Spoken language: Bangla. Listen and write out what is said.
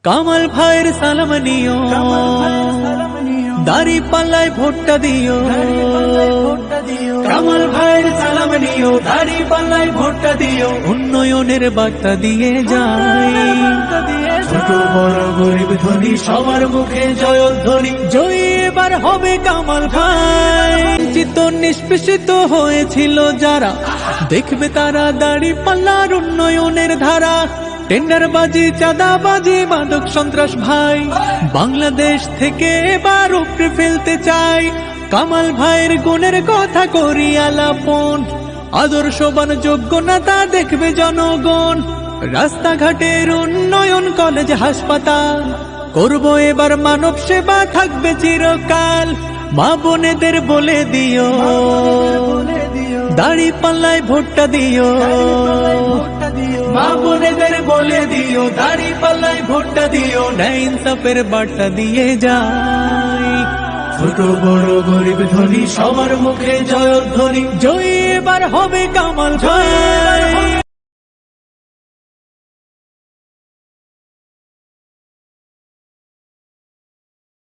কামাল ভাইয়ের সালাম নিও, দাড়ি পাল্লায় ভোটটা দিও। কামাল ভাইয়ের সালাম নিও, দাড়ি পাল্লায় ভোটটা দিও। উন্নয়নের বার্তা দিয়ে যায়, ছোট বড় গরিব ধনী সবার মুখে জয়ধ্বনি। জয়ী এবার হবে কামাল ভাই। চিত নিষ্পেষিত হয়েছিল যারা, দেখবে তারা দাড়ি পাল্লার উন্নয়নের ধারা। টেন্ডারবাজি, চাঁদাবাজি, মাদক সন্ত্রাস ভাই বাংলাদেশ থেকে এবার উপড়ে ফেলতে চাই। কামাল ভাইয়ের গুণের কথা করি আলাপন, আদর্শবান যোগ্য নেতা দেখবে জনগণ। রাস্তাঘাটের উন্নয়ন, কলেজ হাসপাতাল করব এবার মানব সেবা, থাকবে চিরকাল। মা বোনেদের বলে দিও, দাড়ি পাল্লায় ভোটটা দিও। মা বোনেদের বলে দিও, দাড়ি পাল্লায় ভোটটা দিও। ন্যায় ইনসাফের বার্তা দিয়ে যায়, ছোট বড় গরিব ধনী সবার মুখে জয়ধ্বনি। জয়ী এবার হবে কামাল ভাই।